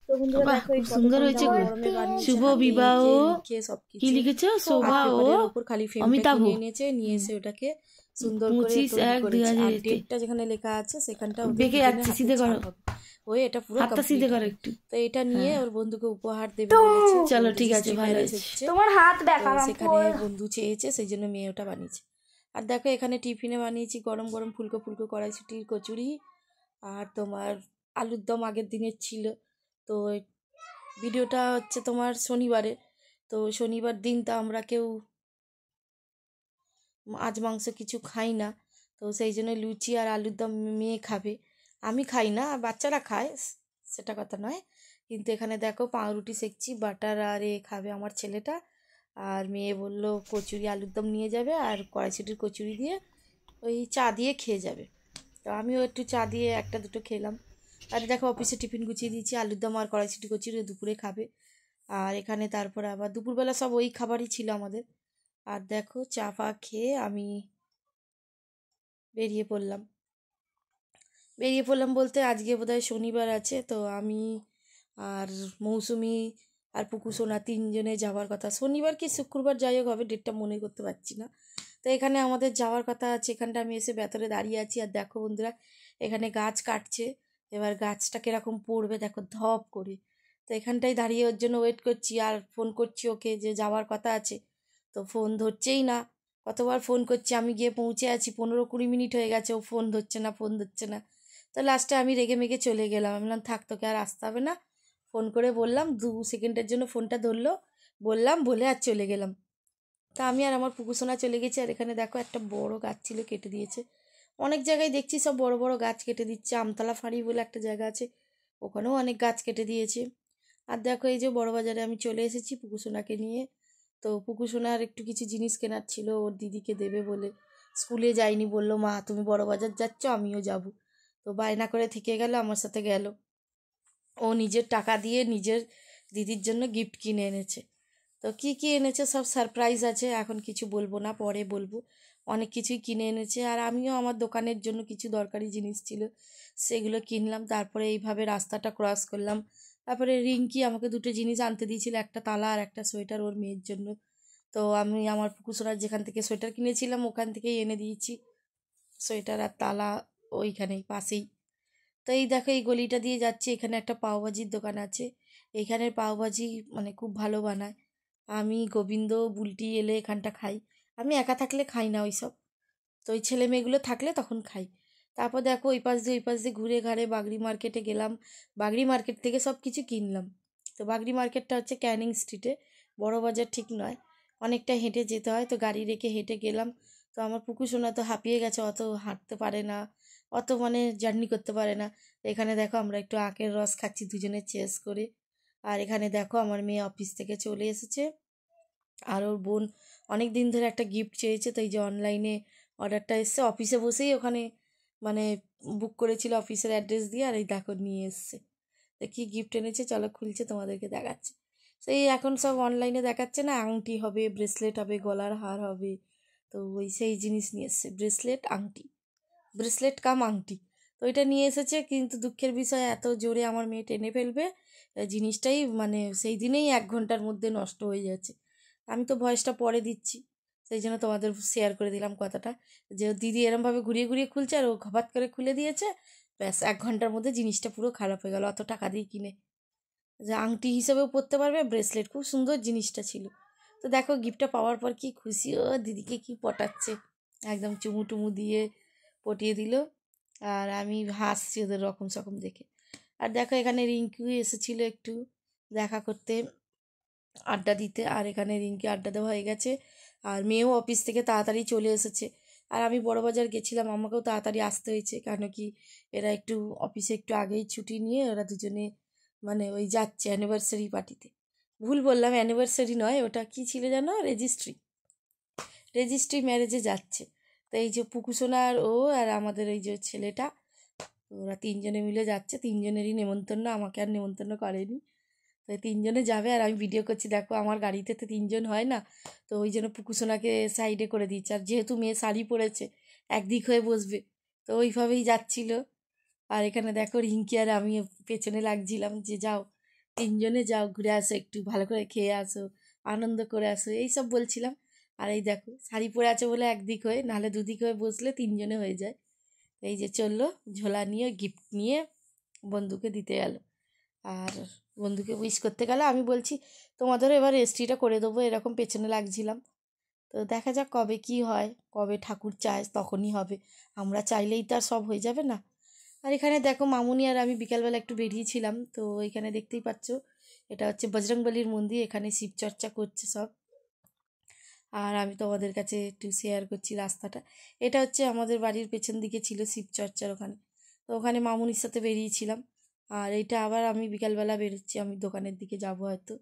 তো বন্ধুরা বাহ, দেখো এই খুব কত সুন্দর কম হয়েছে জামা গো। গরমে বানিয়েছে, শুভ হাতে বিবাহ এঁকে লিখে সবকিছু কি লিখেছো? শোভা ও পেপারের ওপর খালি ফ্রেমটা অমিতাভ কিনে এনেছে, নিয়ে এসে ওটাকে সুন্দর করে তৈরি করেছে। আর 25/1/2023 ডেটটা যেখানে লেখা আছে সেখানটা ওদের বেঁকে দুজনের যাচ্ছে, হাতে সিধে করো, ছাপ হবে, হয়ে এটা পুরো হাতটা কমপ্লিট সিধে করো হবে। একটু। তো এটা নিয়ে হ্যাঁ, ওর বন্ধুকে উপহার দেবে বলেছে। চলো ঠিক আছে, রেজিস্ট্রি ভালো ম্যারেজ আছে। হচ্ছে, তোমার হাত তো দেখালাম সেখানে বন্ধু চেয়েছে, সেই জন্য মেয়ে ওটা বানিয়েছে। আর দেখো এখানে টিফিনে বানিয়েছি গরম গরম ফুলকো ফুলকো কড়াইশুটির কচুরি, আর তোমার আলুর দম আগের দিনের ছিল। তো ভিডিওটা হচ্ছে তোমার শনিবারে, তো শনিবার দিন তো আমরা কেউ মাছ মাংস কিছু খাই না, তো সেই জন্য লুচি আর আলুর দম মেয়ে খাবে, আমি খাই না, বাচ্চারা খায়, সেটা কথা নয়। কিন্তু এখানে দেখো পাউরুটি সেকছি, বাটার আর খাবে আমার ছেলেটা, আর মেয়ে বলল কচুরি আলুর দম নিয়ে যাবে আর কড়াইশুটির কচুরি দিয়ে ওই চা দিয়ে খেয়ে যাবে। তো আমিও একটু চা দিয়ে একটা দুটো খেলাম। আর দেখো অফিসে টিফিন গুছিয়ে দিয়েছি, আলুর দম আর কড়াইশুটি কচুরি দুপুরে খাবে। আর এখানে তারপরে আবার দুপুরবেলা সব ওই খাবারই ছিল আমাদের। আর দেখো চা ফা খেয়ে আমি বেরিয়ে পড়লাম। বলতে আজকে বোধহয় শনিবার আছে, তো আমি আর মৌসুমি আর পুকুসোনা তিনজনে যাওয়ার কথা, শনিবার কি শুক্রবার যাই হোক হবে, ডেটটা মনে করতে পারছি না। তো এখানে আমাদের যাওয়ার কথা আছে, এখানটা আমি এসে ভেতরে দাঁড়িয়ে আছি। আর দেখো বন্ধুরা এখানে গাছ কাটছে, এবার গাছটা কিরকম পড়বে দেখো ধপ করে। তো এখানটাই দাঁড়িয়ে ওর জন্য ওয়েট করছি, আর ফোন করছি ওকে যে যাওয়ার কথা আছে, তো ফোন ধরছেই না। কতবার ফোন করছি, আমি গিয়ে পৌঁছে আছি, 15-20 মিনিট হয়ে গেছে, ও ফোন ধরছে না। তো লাস্টে আমি রেগে মেগে চলে গেলাম, আমি বললাম থাক, তোকে আর আসতে হবে না। ফোন করে বললাম, 2 সেকেন্ডের জন্য ফোনটা ধরলো, বললাম বলে আর চলে গেলাম। তা আমি আর আমার পুকুসোনা চলে গেছি। আর এখানে দেখো একটা বড় গাছ ছিল, কেটে দিয়েছে। অনেক জায়গায় দেখছি সব বড় বড় গাছ কেটে দিচ্ছে, আমতলা ফাঁড়ি বলে একটা জায়গা আছে, ওখানেও অনেক গাছ কেটে দিয়েছে। আর দেখো এই যে বড় বাজারে আমি চলে এসেছি পুকুসোনাকে নিয়ে। তো পুকুসোনার একটু কিছু জিনিস কেনার ছিল, ওর দিদিকে দেবে বলে, স্কুলে যায়নি, বললো মা তুমি বড় বাজার যাচ্ছ আমিও যাব। তো বায়না করে থেকে গেল, আমার সাথে গেল। ও নিজের টাকা দিয়ে নিজের দিদির জন্য গিফট কিনে এনেছে। তো কি কি এনেছে সব সারপ্রাইজ আছে, এখন কিছু বলবো না, পরে বলবো। অনেক কিছুই কিনে এনেছে, আর আমিও আমার দোকানের জন্য কিছু দরকারি জিনিস ছিল সেগুলো কিনলাম। তারপরে এইভাবে রাস্তাটা ক্রস করলাম। তারপরে রিঙ্কি আমাকে দুটো জিনিস আনতে দিয়েছিল, একটা তালা আর একটা সোয়েটার ওর মেয়ের জন্য। তো আমি আমার পুকুসোনার যেখান থেকে সোয়েটার কিনেছিলাম ওখান থেকেই এনে দিয়েছি সোয়েটার আর তালা, ওইখানেই পাশেই। তো এই দেখো এই গলিটা দিয়ে যাচ্ছি, এখানে একটা পাওভাজির দোকান আছে, এইখানের পাওভাজি মানে খুব ভালো বানায়। আমি গোবিন্দ বুলটি এলে এখানটা খাই, আমি একা থাকলে খাই না ওইসব, তো ওই ছেলে মেয়েগুলো থাকলে তখন খাই। তারপর দেখো ওই পাশ দিয়ে ঘুরে ঘাড়ে বাগড়ি মার্কেটে গেলাম, বাগড়ি মার্কেট থেকে সব কিছু কিনলাম। তো বাগড়ি মার্কেটটা হচ্ছে ক্যানিং স্ট্রিটে, বড় বাজার ঠিক নয়, অনেকটা হেঁটে যেতে হয়, তো গাড়ি রেখে হেঁটে গেলাম। তো আমার পুকুসোনা তো হাঁপিয়ে গেছে, অত হাঁটতে পারে না, অত মানে জার্নি করতে পারে না। তো এখানে দেখো আমরা একটু আখের রস খাচ্ছি দুজনে চেস করে। আর এখানে দেখো আমার মেয়ে অফিস থেকে চলে এসেছে, আর ওর বোন অনেক দিন ধরে একটা গিফট চেয়েছে, তো এই যে অনলাইনে অর্ডারটা এসছে, অফিসে বসেই ওখানে মানে বুক করেছিল অফিসের অ্যাড্রেস দিয়ে, আর এই দেখো নিয়ে এসছে। তো কী গিফট এনেছে চলো খুলছে তোমাদেরকে দেখাচ্ছে। সেই এখন সব অনলাইনে দেখাচ্ছে না, আংটি হবে, ব্রেসলেট হবে, গলার হার হবে, তো ওই সেই জিনিস নিয়ে এসছে, ব্রেসলেট কাম আংটি। তো এটা নিয়ে এসেছে, কিন্তু দুঃখের বিষয় এত জোরে আমার মেয়ে টেনে ফেলবে, জিনিসটাই মানে সেই দিনেই 1 ঘন্টার মধ্যে নষ্ট হয়ে যাচ্ছে। আমি তো ভয়েসটা পরে দিচ্ছি, সেই জন্য তোমাদের শেয়ার করে দিলাম কথাটা, যে দিদি এরমভাবে ঘুরিয়ে ঘুরিয়ে খুলছে আর ও ঘপাত করে খুলে দিয়েছে, ব্যাস 1 ঘন্টার মধ্যে জিনিসটা পুরো খারাপ হয়ে গেল, অত টাকা দিয়ে কিনে। যে আংটি হিসেবেও পরতে পারবে, ব্রেসলেট, খুব সুন্দর জিনিসটা ছিল। তো দেখো গিফটটা পাওয়ার পর কি খুশি, ও দিদিকে কি পটাচ্ছে, একদম চুমু টুমু দিয়ে পটিয়ে দিল। আর আমি হাসছি ওদের রকম সকম দেখে। আর দেখো এখানে রিঙ্কু এসেছিলো একটু দেখা করতে, আড্ডা দিতে, আর এখানে রিঙ্কি আড্ডা দেওয়া হয়ে গেছে। আর মেয়েও অফিস থেকে তাড়াতাড়ি চলে এসেছে। আর আমি বড় বাজার গেছিলাম, আমাকেও তাড়াতাড়ি আসতে হয়েছে, কেন কি এরা একটু অফিসে একটু আগেই ছুটি নিয়ে ওরা দুজনে মানে ওই যাচ্ছে অ্যানিভার্সারি পার্টিতে। ভুল বললাম, অ্যানিভার্সারি নয়, ওটা কি ছিল জানো, রেজিস্ট্রি ম্যারেজে যাচ্ছে। তো এই যে পুকুসোনা আর ও আর আমাদের ওই যে ছেলেটা, ওরা তিনজনে মিলে যাচ্ছে, তিনজনেরই নেমন্তন্ন, আমাকে আর নেমন্তন্ন করেনি। তো তিনজনে যাবে, আর আমি ভিডিও করছি, দেখো আমার গাড়িতে তো তিনজন হয় না, তো ওই জন্য পুকুসোনাকে সাইডে করে দিচ্ছে, আর যেহেতু মেয়ে শাড়ি পরেছে একদিক হয়ে বসবে, তো ওইভাবেই যাচ্ছিল। আর এখানে দেখো রিঙ্কি আর আমি পেছনে লাগছিলাম যে যাও, তিনজনে যাও, ঘুরে আসো, একটু ভালো করে খেয়ে আসো, আনন্দ করে আসো, এইসব বলছিলাম। আর এই দেখো শাড়ি পরে আছে বলে একদিক হয়ে, নাহলে দুদিক হয়ে বসলে তিনজনে হয়ে যায়। এই যে চললো, ঝোলা নিয়ে গিফট নিয়ে বন্ধুকে দিতে গেল। আর বন্ধুকে উইশ করতে গেলে আমি বলছি তোমাদেরও এবার রেজিস্ট্রিটা করে দেবো, এরকম পেছনে লাগছিলাম। তো দেখা যাক কবে কি হয়, কবে ঠাকুর চায় তখনই হবে, আমরা চাইলেই তো আর সব হয়ে যাবে না। আর এখানে দেখো মামুনি আর আমি বিকালবেলা একটু বেরিয়েছিলাম, তো এখানে দেখতেই পাচ্ছ এটা হচ্ছে বজরংবলির মন্দির, এখানে শিবচর্চা করছে সব। আর আমি তোমাদের কাছে একটু শেয়ার করছি রাস্তাটা। এটা হচ্ছে আমাদের বাড়ির পেছন দিকে ছিল শিবচর্চার ওখানে, তো ওখানে মামুনির সাথে বেরিয়েছিলাম। আর এইটা আবার আমি বিকালবেলা বেরোচ্ছি, আমি দোকানের দিকে যাব হয়তো।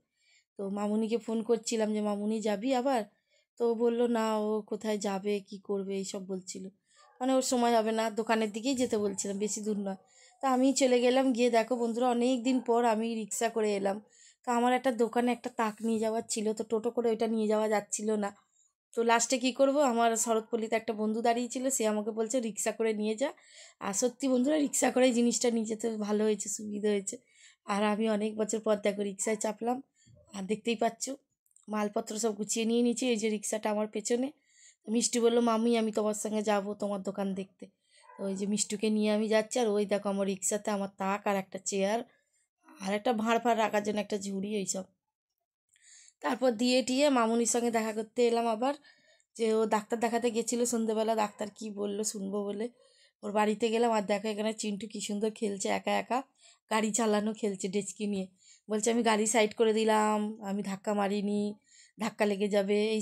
তো মামুনিকে ফোন করছিলাম যে মামুনি যাবি আবার, তো ও বললো না, ও কোথায় যাবে কি করবে এইসব বলছিল, মানে ওর সময় হবে না, দোকানের দিকেই যেতে বলছিলাম, বেশি দূর নয়। তা আমি চলে গেলাম, গিয়ে দেখো বন্ধুরা অনেক দিন পর আমি রিক্সা করে এলাম। তো আমার একটা দোকানে একটা তাক নিয়ে যাওয়ার ছিল, তো টোটো করে ওইটা নিয়ে যাওয়া যাচ্ছিল না। তো লাস্টে কি করব, আমার শরৎপল্লীতে একটা বন্ধু দাঁড়িয়ে ছিল, সে আমাকে বলছে রিক্সা করে নিয়ে যা। আর সত্যি বন্ধুরা রিক্সা করেই জিনিসটা নিয়ে যেতে ভালো হয়েছে, সুবিধা হয়েছে। আর আমি অনেক বছর পর দেখো রিক্সায় চাপলাম। আর দেখতেই পাচ্ছ মালপত্র সব গুছিয়ে নিয়ে নিয়েছি, এই যে রিক্সাটা আমার পেছনে। মিষ্টি বললো মামি আমি তোমার সঙ্গে যাব তোমার দোকান দেখতে। তো ওই যে মিষ্টুকে নিয়ে আমি যাচ্ছি, আর ওই দেখো আমার রিক্সাতে আমার তাক আর একটা চেয়ার আর একটা ভাঁড় ফাঁড় রাখার জন্য একটা ঝুড়ি, এইসব। তারপর দিয়ে টিয়ে মামুনির সঙ্গে দেখা করতে এলাম আবার। যে ও ডাক্তার দেখাতে গেছিলো সন্ধ্যেবেলা, ডাক্তার কি বললো শুনবো বলে ওর বাড়িতে গেলাম। আর দেখো এখানে চিন্টু কি সুন্দর খেলছে একা একা, গাড়ি চালানো খেলছে ডেচকি নিয়ে। বলছে আমি গাড়ি সাইড করে দিলাম, আমি ধাক্কা মারিনি, ধাক্কা লেগে যাবে এই